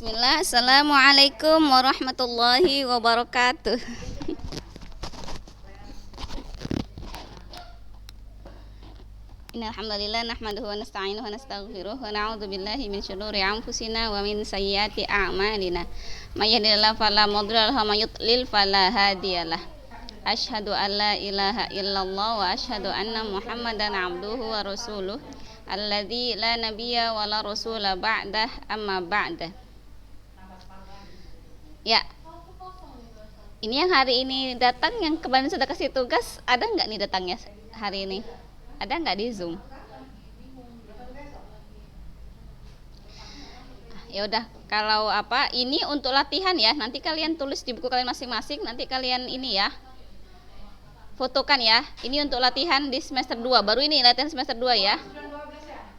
Bismillah, Assalamualaikum warahmatullahi wabarakatuh. Innal hamdalillah nahmaduhu wa nasta'inuhu wa nastaghfiruh wa na'udzu billahi min syururi anfusina wa min sayyiati a'malina. May yahdihillahu fala mudilla lahu wa may yudlil fala hadiyalah. Asyhadu an la ilaha illallah wa asyhadu anna Muhammadan abduhu wa rasuluh alladzi la nabiyya wa la rasula ba'dah amma ba'dah. Ya, ini yang hari ini datang, yang kemarin sudah kasih tugas, ada nggak nih datangnya hari ini? Ada nggak di Zoom? Ya udah, kalau apa, ini untuk latihan ya. Nanti kalian tulis di buku kalian masing-masing. Nanti kalian ini ya, fotokan ya. Ini untuk latihan di semester 2. Baru ini latihan semester 2 ya.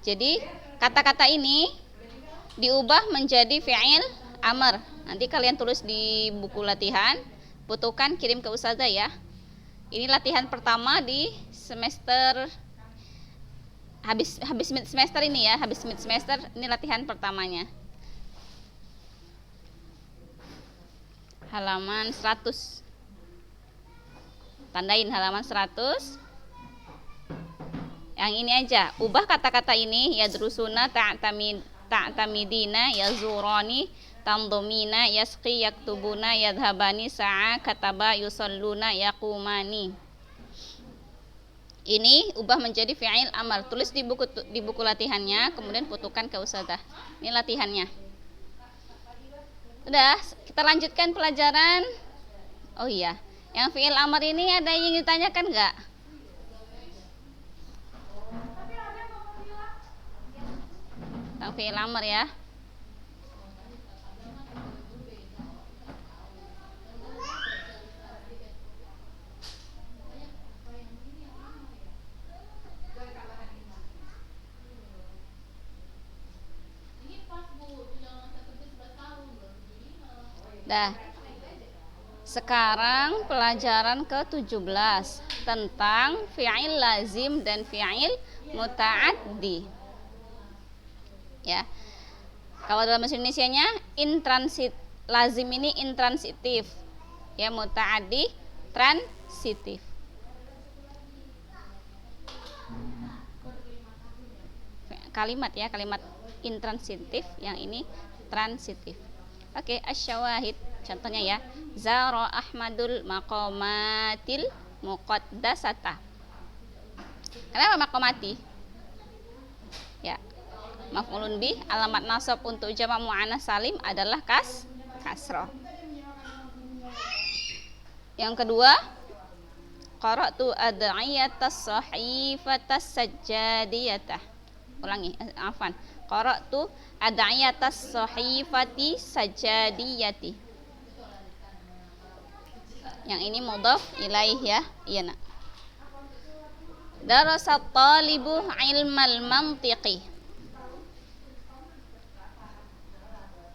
Jadi kata-kata ini diubah menjadi fi'il amr. Nanti kalian tulis di buku latihan, fotokan, kirim ke ustazah ya. Ini latihan pertama di semester habis mid semester ini ya, habis mid semester ini latihan pertamanya. Halaman 100. Tandain halaman 100. Yang ini aja, ubah kata-kata ini, yadrusuna, ta'tamidina, yazurani, tamdomina, yasqi, yaktubuna, yadhabani, sa'a, kataba, yusalluna, yaqumani. Ini ubah menjadi fi'il amar. Tulis di buku latihannya, kemudian fotokan ke ustazah. Ini latihannya. Udah, kita lanjutkan pelajaran. Oh iya, yang fi'il amar ini ada yang ditanyakan enggak? Tentang fi'il amar ya. Dah. Sekarang pelajaran ke-17 tentang fi'il lazim dan fi'il muta'addi. Ya. Kalau dalam bahasa Indonesianya intransit, lazim ini intransitif. Ya, muta'addi transitif. Kalimat ya, kalimat intransitif, yang ini transitif. Oke, asyawahid. Contohnya ya, zara Ahmadul maqamatil muqaddasata. Kenapa maqamati? Ya, maf'ulun bih, alamat nasab untuk jamak muannats salim adalah kasroh. Yang kedua, qara'tu ad'iyatas sahifatas sajjadiyatah. Ulangi, afwan. Qara'tu ad'iyatas sahifati sajjadiyati. Yang ini mudhaf ilaih ya. Iya nak. Darasat talibu ilmal mantiqi.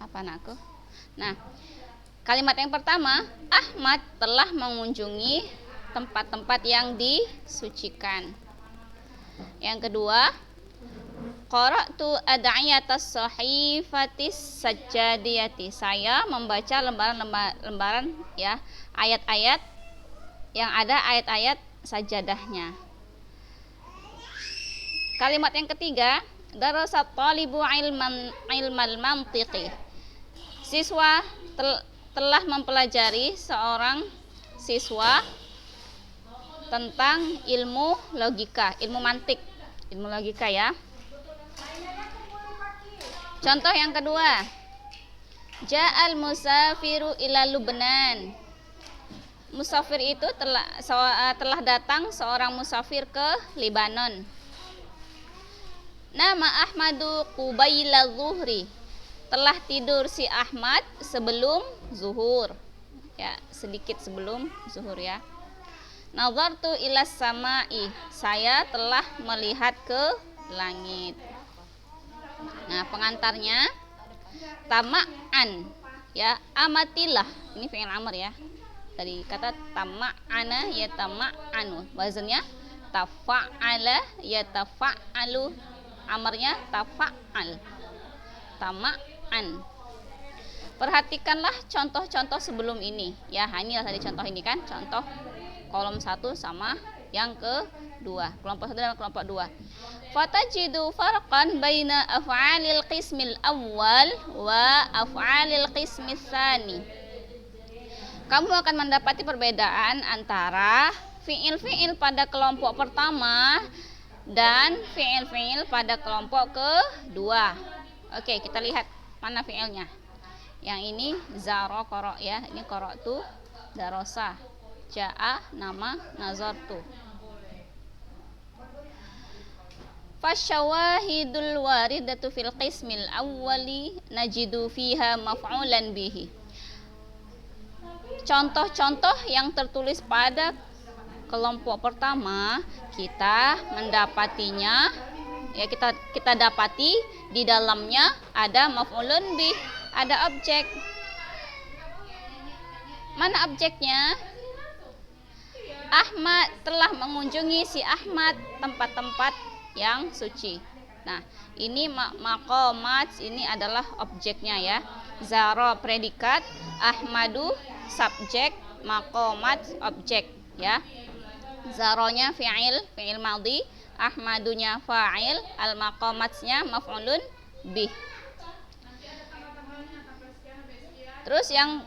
Apa nakku? Nah, kalimat yang pertama, Ahmad telah mengunjungi tempat-tempat yang disucikan. Yang kedua, qara'tu ad'iyatas sahifatis sajjadiyati. Saya membaca lembaran ya, ayat-ayat yang ada ayat-ayat sajadahnya. Kalimat yang ketiga, darasat talibu ilmal mantiqi. Siswa telah mempelajari, seorang siswa tentang ilmu logika, ilmu mantik, ilmu logika ya. Contoh yang kedua, ja'al musafiru ila Lubnan. Musafir itu telah datang seorang musafir ke Libanon. Nama Ahmadu qubaila zuhri. Telah tidur si Ahmad sebelum zuhur. Ya, sedikit sebelum zuhur ya. Nazartu ilas sama'i. Saya telah melihat ke langit. Nah, pengantarnya tama'an ya, amatilah. Ini fi'il amr ya. Dari kata tama'ana ya tama'anu. Wazannya tafa'ala ya tafa'alu. Amarnya tafa'al. Tama'an. Perhatikanlah contoh-contoh sebelum ini ya. Inilah tadi contoh ini kan, contoh kolom 1 sama yang kedua, kelompok 1 dan kelompok 2. Fatajidu farqan baina af'alil qismil awal wa af'alil qismis tsani. Kamu akan mendapati perbedaan antara fiil-fiil pada kelompok pertama dan fiil-fiil pada kelompok kedua. Oke, kita lihat mana fiilnya. Yang ini zaro qara ya, ini qara'tu, darosa, ja'a, nama, nazartu. Fasyawahidul waridatu fil qismil awwali najidu fiha maf'ulan bihi. Contoh-contoh yang tertulis pada kelompok pertama kita mendapatinya ya, kita dapati di dalamnya ada maf'ulun bih, ada objek. Mana objeknya? Ahmad telah mengunjungi si Ahmad tempat-tempat yang suci. Nah, ini maqamat, ini adalah objeknya ya. Zaro predikat, Ahmadu subjek, maqamat objek ya. Zaronya fi'il madhi, Ahmadunya fa'il, al-maqamatnya maf'ulun bih. Terus yang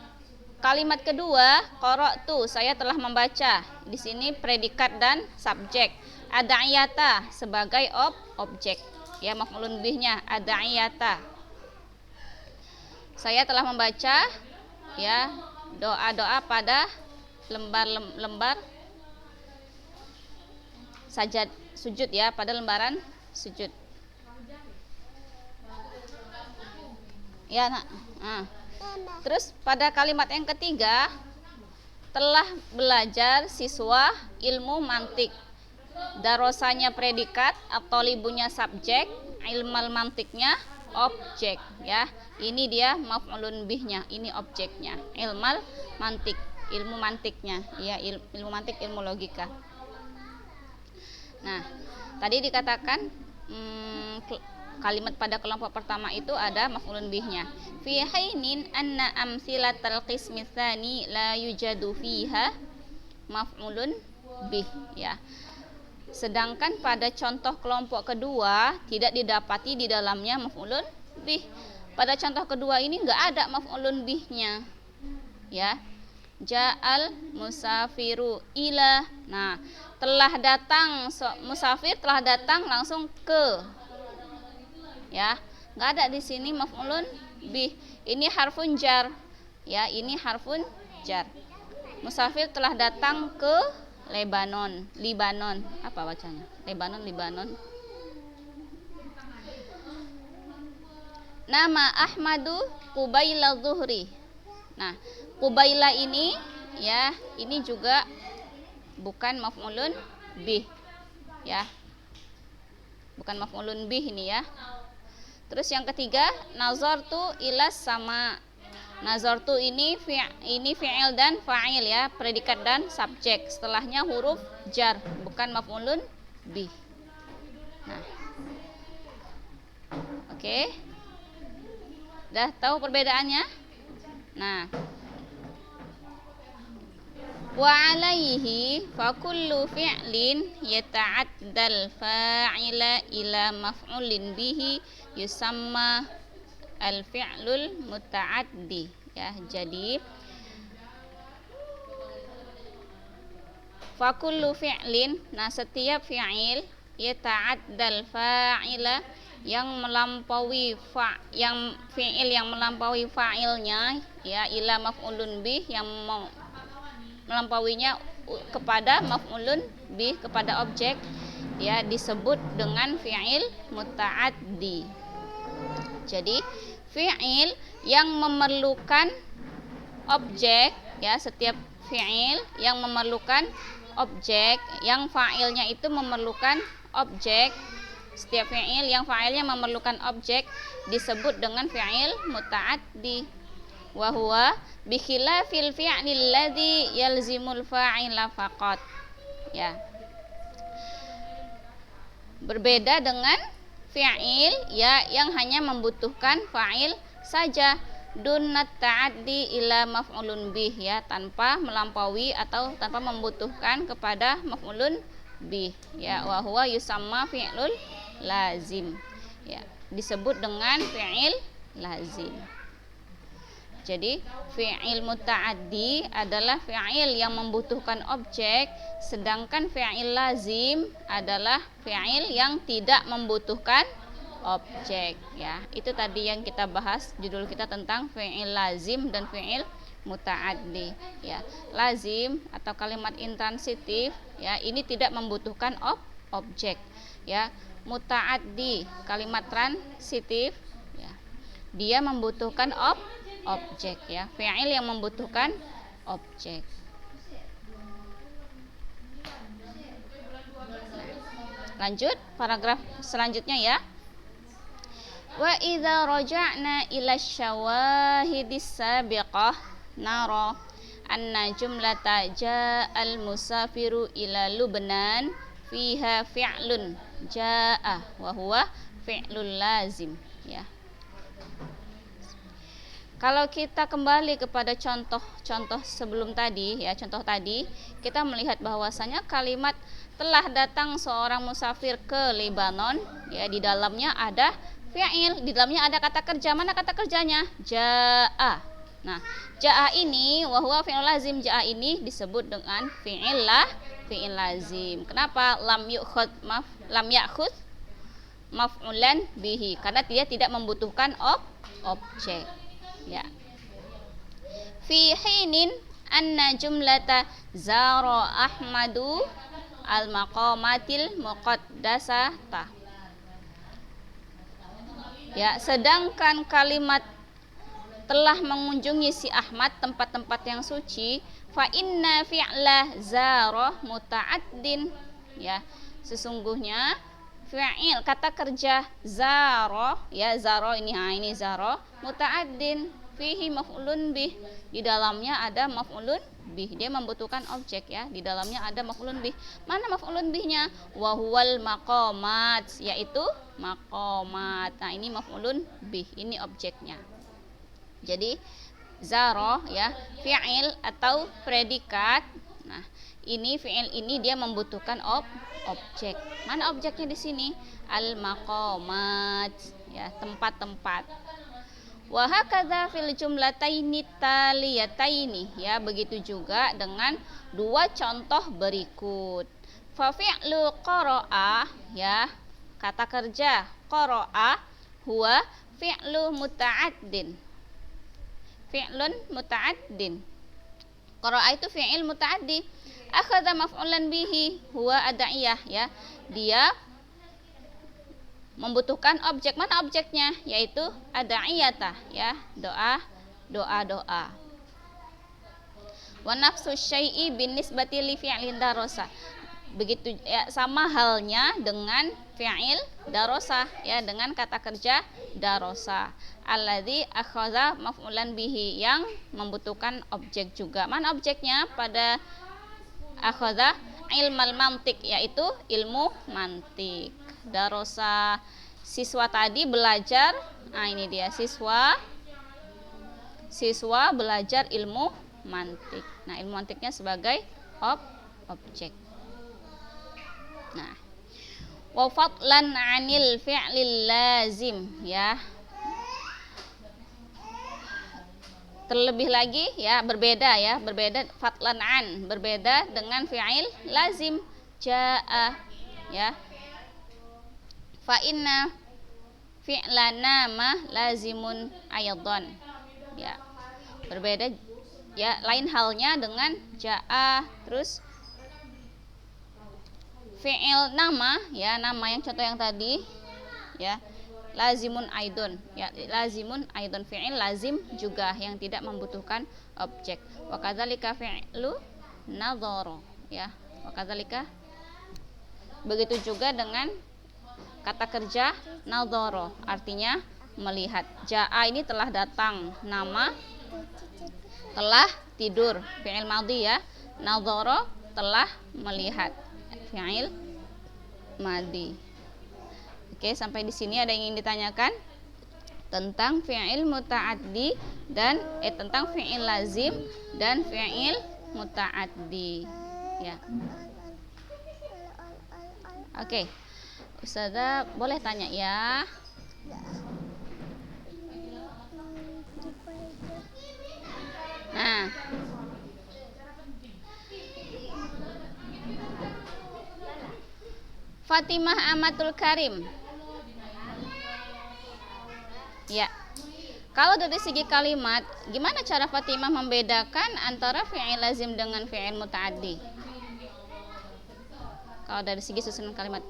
kalimat kedua, qara'tu, saya telah membaca. Di sini predikat dan subjek. Ada'iyata sebagai objek. Ya, maf'ulun bihnya ada'iyata. Saya telah membaca ya doa-doa pada lembar sajad sujud ya, pada lembaran sujud. Ya, nak. Nah. Terus pada kalimat yang ketiga, telah belajar siswa ilmu mantik. Darosanya predikat, atau libunya subjek, ilmal mantiknya objek ya. Ini dia maf'ulun bihnya, ini objeknya. Ilmal mantik, ilmu mantiknya ya, ilmu mantik, ilmu logika. Nah, tadi dikatakan kalimat pada kelompok pertama itu ada maf'ulun bihnya. Fi hainin anna amsilatal qismi tsani la yujadu fiha maf'ulun bih ya. Sedangkan pada contoh kelompok kedua tidak didapati di dalamnya maf'ulun bih. Pada contoh kedua ini enggak ada maf'ulun bihnya. Ya. Ja'al musafiru ila. Nah, telah datang musafir, telah datang langsung ke. Ya, enggak ada di sini maf'ulun bih. Ini harfun jar. Ya, ini harfun jar. Musafir telah datang ke Libanon. Apa bacanya? Libanon. Nama Ahmadu Qubaila Zuhri. Nah, Qubaila ini ya, ini juga bukan maf'ulun bih. Ya. Bukan maf'ulun bih ini ya. Terus yang ketiga, nazartu ilas sama. Nazartu ini fi'il dan fa'il ya, predikat dan subjek. Setelahnya huruf jar, bukan maf'ulun bih. Nah. Oke. Dah tahu perbedaannya? Nah. Wa alaihi fa kullu fi'lin yata'addal fa'ila ila maf'ulin bihi yusamma al-fi'lul muta'addi ya. Jadi fa kullu fi'lin, nah setiap fi'il yata'addal fa'ila, yang melampaui yang fi'il yang melampaui fa'ilnya ya, ila maf'ulun bih, yang melampauinya kepada maf'ulun bih, kepada objek ya, disebut dengan fi'il muta'addi. Jadi fi'il yang memerlukan objek ya, setiap fi'il yang memerlukan objek, yang fa'ilnya itu memerlukan objek, setiap fi'il yang fa'ilnya memerlukan objek disebut dengan fi'il muta'addi. Wa huwa bi khilafil fi'lil ladzi yalzimul fa'ila faqat ya. Berbeda dengan fi'il ya yang hanya membutuhkan fa'il saja. dunat ta'addi ila maf'ulun bih, ya, tanpa melampaui atau tanpa membutuhkan kepada maf'ulun bih, ya. Wa huwa yusamma fi'lul lazim, ya, disebut dengan fi'il lazim. Jadi fi'il muta'addi adalah fi'il yang membutuhkan objek, sedangkan fi'il lazim adalah fi'il yang tidak membutuhkan objek, ya. Itu tadi yang kita bahas, judul kita tentang fi'il lazim dan fi'il muta'addi, ya. Lazim atau kalimat intransitif, ya, ini tidak membutuhkan objek, ya. Muta'addi kalimat transitif, ya, dia membutuhkan objek, ya, fi'il yang membutuhkan objek. Lanjut paragraf selanjutnya, ya. Wa idza raja'na ila syawahidis sabiqah nara anna jumlata ja'al musafiru ila Lubnan fiha fi'lun ja'a wa huwa fi'lul lazim, ya. Kalau kita kembali kepada contoh sebelum tadi, ya, contoh tadi, kita melihat bahwasanya kalimat telah datang seorang musafir ke Lebanon, ya, di dalamnya ada fi'il, di dalamnya ada kata kerja. Mana kata kerjanya? Ja'a. Nah, ja'a ini wa huwa fi'il lazim, ja'a ini disebut dengan fi'il lazim. Kenapa? Lam ya'khudz maf'ulan bihi, karena dia tidak membutuhkan objek, ya. Fi hinin anna jumlata zara Ahmadu al maqamatil muqaddasah, ya, sedangkan kalimat telah mengunjungi si Ahmad tempat-tempat yang suci, fa inna fi'la zara muta'addin, ya, sesungguhnya fi'il kata kerja zara, ya, zara ini, ini zara muta'addin fihi maf'ulun bih, di dalamnya ada maf'ulun bih, dia membutuhkan objek, ya, di dalamnya ada maf'ulun bih. Mana maf'ulun bihnya? Wa huwal maqamat, yaitu maqamat. Nah, ini maf'ulun bih, ini objeknya. Jadi zara, ya, fi'il atau predikat. Nah, ini fi'il ini dia membutuhkan objek. Mana objeknya di sini? Al maqamat, ya, tempat-tempat. Wa hakadza fil jumlataini taliyataini, ya, begitu juga dengan dua contoh berikut. Fa fi'lu qara'a, ya, kata kerja qara'a huwa fi'lu muta'addin. Fi'lun muta'addin. Qara'a itu fi'il muta'addi. Akhadha maf'ulan bihi huwa ada'iyah, ya, dia membutuhkan objek. Mana objeknya? Yaitu ada'iyata, ya, doa. Wa nafsu syai'i binisbati li fi'lin darasa. Begitu, ya, sama halnya dengan fi'il darasa, ya, dengan kata kerja darasa. Alladzi akhadha maf'ulan bihi, yang membutuhkan objek juga. Mana objeknya pada akhadha? Ilmal mantik, yaitu ilmu mantik. Darasa, siswa tadi belajar. Nah, ini dia siswa belajar ilmu mantik. Nah, ilmu mantiknya sebagai objek. Nah, wa fadlan 'anil fi'lil lazim, ya, terlebih lagi, ya, berbeda fadlan an, berbeda dengan fi'il lazim ja'a, ya. Fa inna fi'lana ma lazimun aydan, ya, berbeda, ya, lain halnya dengan ja'a. Terus fi'il nama, ya, nama yang contoh yang tadi, ya, lazimun aidon, ya, lazimun aidon, fi'il lazim juga yang tidak membutuhkan objek. Wa kadzalika fi'lu nadhara, ya, wa kadzalika begitu juga dengan kata kerja nadhara, artinya melihat. Ja'a ini telah datang, nama telah tidur, fi'il madhi, ya. Nadhara telah melihat, fi'il madhi. Oke, sampai di sini ada yang ingin ditanyakan? tentang fi'il muta'addi dan tentang fi'il lazim dan fi'il muta'addi ya. Oke. Ustazah boleh tanya ya? Nah, Fatimah Amatul Karim. Ya. Kalau dari segi kalimat, gimana cara Fatimah membedakan antara fi'il lazim dengan fi'il muta'addi? Kalau dari segi susunan kalimat.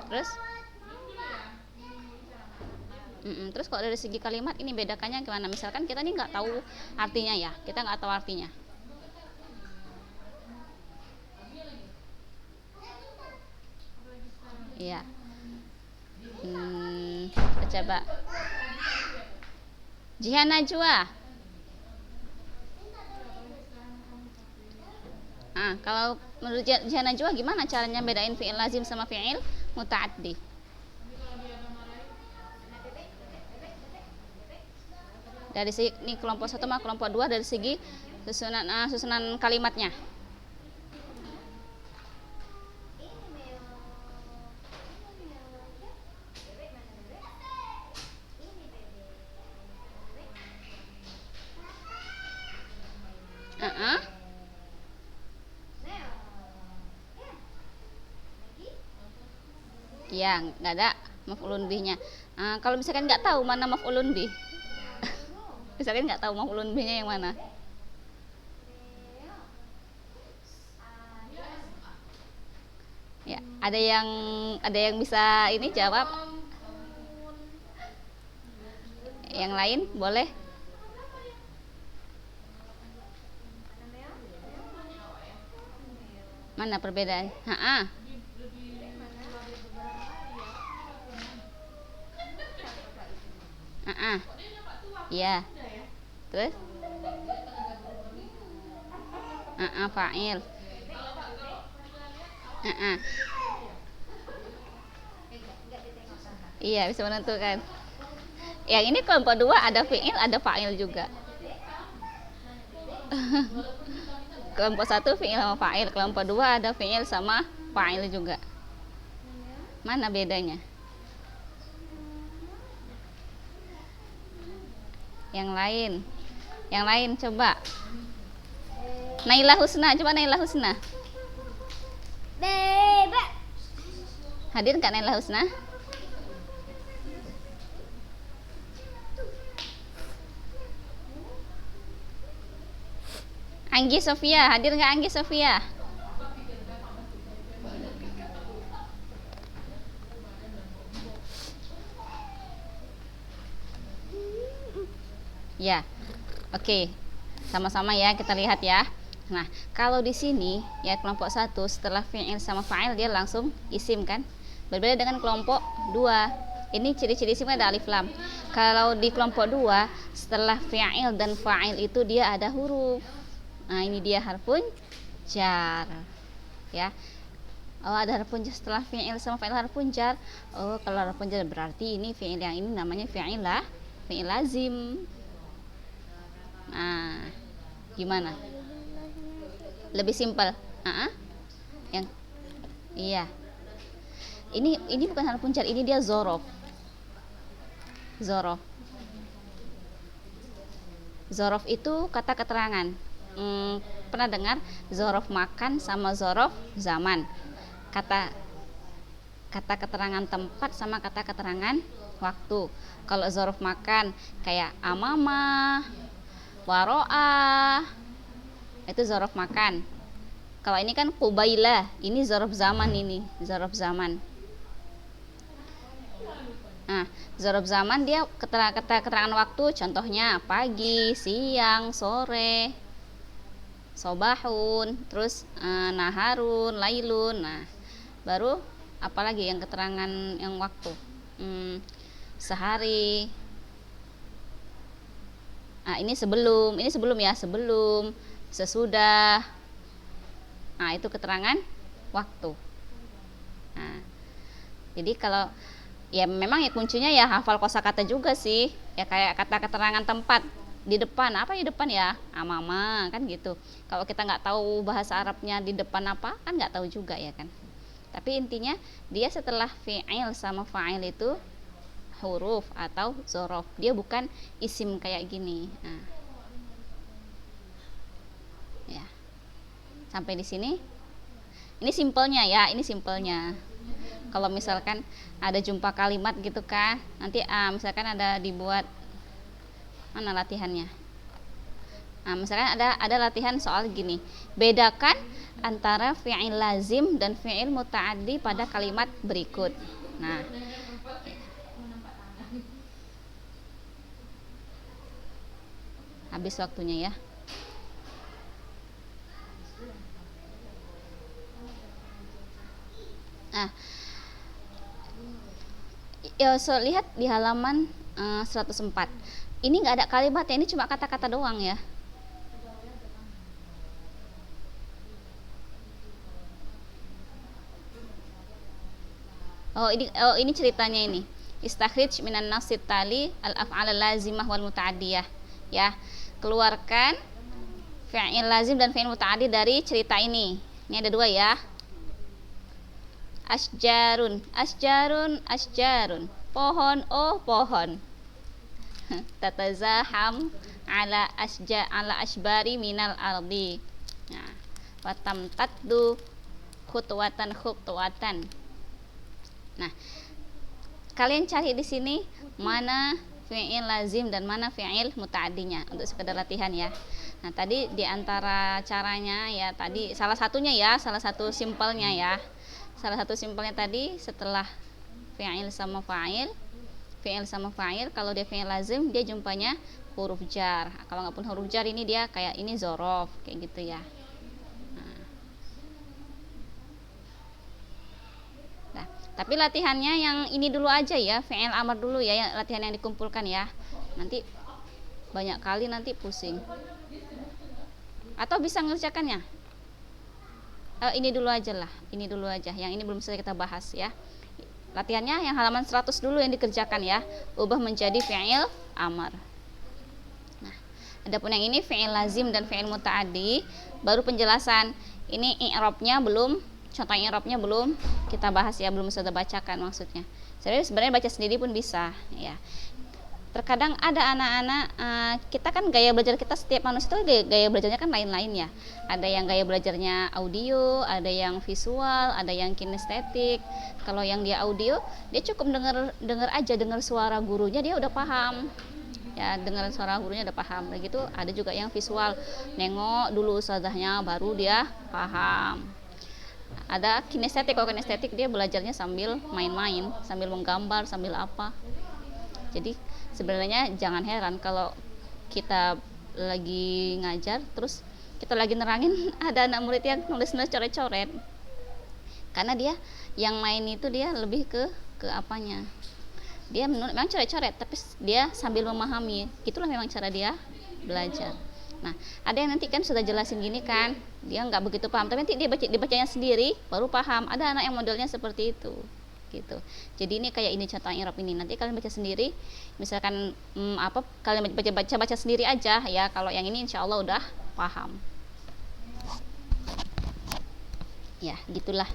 Terus? Terus kalau dari segi kalimat ini bedakannya gimana? Misalkan kita ini nggak tahu artinya ya, kita nggak tahu artinya. Iya. Coba. Jihan Najwa. Kalau menurut Jihan Najwa gimana caranya bedain fi'il lazim sama fi'il muta'addi? Dari segi ini kelompok 1 sama kelompok 2 dari segi susunan kalimatnya. Ya, nggak ada maf'ulun bihnya. Kalau misalkan nggak tahu mana maf'ulun bih, misalkan nggak tahu maf'ulun bihnya yang mana? Ya, ada yang bisa ini jawab? Yang lain boleh? Mana perbedaan? Iya. Terus? Fa'il. Iya, bisa menentukan. Yang ini kelompok 2 ada fi'il, ada fa'il juga. Kelompok 1 fi'il sama fa'il, kelompok 2 ada fi'il sama fa'il juga. Mana bedanya? Yang lain coba. Naila Husna, coba Naila Husna. Hadir nggak Naila Husna? Anggi Sofia, hadir nggak Anggi Sofia? Ya, oke. Sama-sama ya kita lihat ya. Nah, kalau di sini ya kelompok 1 setelah fi'il sama fa'il dia langsung isim kan? Berbeda dengan kelompok 2. Ini ciri-ciri isim ada alif lam. Kalau di kelompok 2 setelah fi'il dan fa'il itu dia ada huruf. Nah, ini dia harfun jar. Ya. Oh, ada harfun jar setelah fi'il sama fa'il harfun jar. Oh, kalau harfun jar berarti ini fi'il yang ini namanya fi'il lazim. Nah, gimana? Lebih simpel. Yang iya. Ini bukan harfun jar, ini dia zorof. Zorof itu kata keterangan. Pernah dengar zorof makan sama zorof zaman? Kata keterangan tempat sama kata keterangan waktu. Kalau zorof makan kayak amama, waro'ah, itu zorof makan. Kalau ini kan qubailah, ini zorof zaman, ini zorof zaman. Nah, zorof zaman dia keterangan waktu, contohnya pagi, siang, sore, sobahun, terus naharun, lailun. Nah, baru apalagi yang keterangan yang waktu, sehari. Nah, ini sebelum ya, sebelum, sesudah. Nah, itu keterangan waktu. Nah, Jadi kalau ya memang ya kuncinya ya hafal kosakata juga sih. Ya kayak kata keterangan tempat di depan, apa di depan ya? Mama kan gitu. Kalau kita nggak tahu bahasa Arabnya di depan apa, kan nggak tahu juga ya kan. Tapi intinya dia setelah fi'il sama fa'il itu huruf atau zorof. Dia bukan isim kayak gini. Nah, ya. Sampai di sini. Ini simpelnya ya, ini simpelnya. Kalau misalkan ada jumpa kalimat gitu kan, nanti misalkan ada dibuat mana latihannya. Nah, misalkan ada latihan soal gini. Bedakan antara fi'il lazim dan fi'il muta'addi pada kalimat berikut. Nah, habis waktunya ya. Nah, ya so, lihat di halaman 104. Ini nggak ada kalimat ya, ini cuma kata-kata doang ya. Oh ini ceritanya ini. Istakhrij minan nasit tali al-af'al lazimah wal muta'addiyah. Ya, keluarkan fi'il lazim dan fi'il muta'addi dari cerita ini. Ini ada dua ya. Asjarun, asjarun, asjarun. Pohon, oh pohon. Tatazaham ala asbari minal ardi. Nah, watam taddu khutwatan khutwatan. Nah, kalian cari di sini mana fi'il lazim dan mana fi'il muta'addinya untuk sekedar latihan ya. Nah, tadi di antara caranya ya tadi salah satunya ya, salah satu simpelnya ya. Salah satu simpelnya tadi setelah fi'il sama fa'il, kalau dia fi'il lazim dia jumpanya huruf jar. Kalau nggak pun huruf jar ini dia kayak ini zorof kayak gitu ya. Nah, tapi latihannya yang ini dulu aja ya, fi'il amar dulu ya, yang latihan yang dikumpulkan ya. Nanti banyak kali nanti pusing. Atau bisa ngerjakannya. Ini dulu aja lah, ini dulu aja. Yang ini belum selesai kita bahas ya. Latihannya yang halaman 100 dulu yang dikerjakan ya. Ubah menjadi fi'il amar. Nah, adapun yang ini fi'il lazim dan fi'il muta'addi, baru penjelasan. Ini i'rabnya belum, contoh i'rabnya belum kita bahas ya, belum sudah bacakan maksudnya. Sebenarnya baca sendiri pun bisa ya. Terkadang ada anak-anak kita kan gaya belajar kita setiap manusia itu gaya belajarnya kan lain-lain ya. Ada yang gaya belajarnya audio, ada yang visual, ada yang kinestetik. Kalau yang dia audio, dia cukup dengar aja, dengar suara gurunya dia udah paham. Ya, dengar suara gurunya udah paham. Begitu ada juga yang visual, nengok dulu ustazahnya baru dia paham. Ada kinestetik, kalau kinestetik dia belajarnya sambil main-main, sambil menggambar, sambil apa. Jadi sebenarnya jangan heran kalau kita lagi ngajar terus kita lagi nerangin ada anak murid yang nulis-nulis coret-coret, karena dia yang main itu dia lebih ke apanya, dia memang coret-coret tapi dia sambil memahami, itulah memang cara dia belajar. Nah, ada yang nanti kan sudah jelasin gini kan, dia nggak begitu paham, tapi nanti dia dibacanya sendiri baru paham. Ada anak yang modelnya seperti itu gitu. Jadi ini kayak ini contoh i'rab ini, nanti kalian baca sendiri, misalkan kalian baca sendiri aja ya. Kalau yang ini insya Allah udah paham ya, gitulah.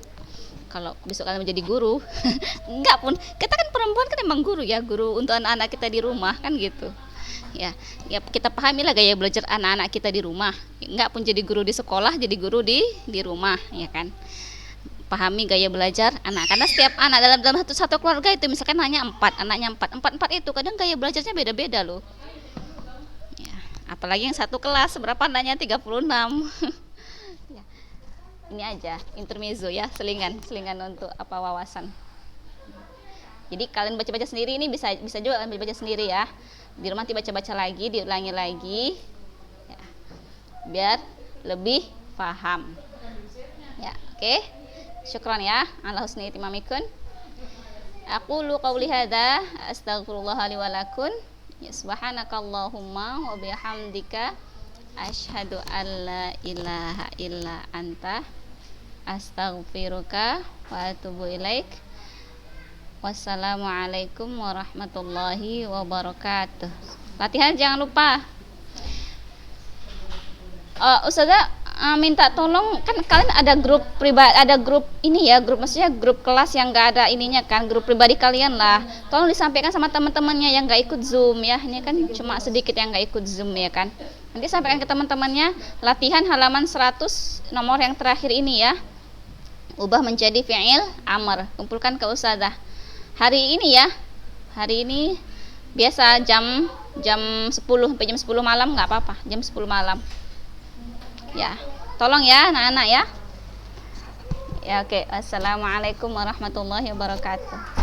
Kalau besok kalian menjadi guru enggak pun, kita kan perempuan kan emang guru ya, guru untuk anak-anak kita di rumah kan gitu ya. Kita pahamilah gaya belajar anak-anak kita di rumah, enggak pun jadi guru di sekolah, jadi guru di rumah ya kan. Pahami gaya belajar anak, karena setiap anak dalam satu keluarga itu misalkan hanya anaknya empat itu kadang gaya belajarnya beda-beda loh ya. Apalagi yang satu kelas berapa anaknya 36 ya. Ini aja intermezzo ya, selingan untuk wawasan. Jadi kalian baca-baca sendiri, ini bisa juga kalian baca sendiri ya di rumah, nanti baca-baca lagi, diulangi lagi ya, biar lebih paham ya. Oke. Syukran ya ala husni itimamikun. Aqulu qawli hadza astaghfirullah li wa lakum. Subhanakallahumma wa bihamdika asyhadu an la ilaha illa anta astaghfiruka wa atubu ilaik. Wassalamualaikum warahmatullahi wabarakatuh. Latihan jangan lupa. Ustazah minta tolong, kan kalian ada grup pribadi, ada grup ini ya, grup maksudnya grup kelas yang nggak ada ininya kan, grup pribadi kalian lah. Tolong disampaikan sama teman-temannya yang nggak ikut Zoom ya. Ini kan cuma sedikit yang nggak ikut Zoom ya kan. Nanti sampaikan ke teman-temannya latihan halaman 100 nomor yang terakhir ini ya. Ubah menjadi fi'il amr. Kumpulkan ke ustazah. Hari ini ya. Hari ini biasa jam 10 sampai jam 10 malam nggak apa-apa, jam 10 malam. Ya, tolong ya anak-anak ya. Ya, oke. Assalamualaikum warahmatullahi wabarakatuh.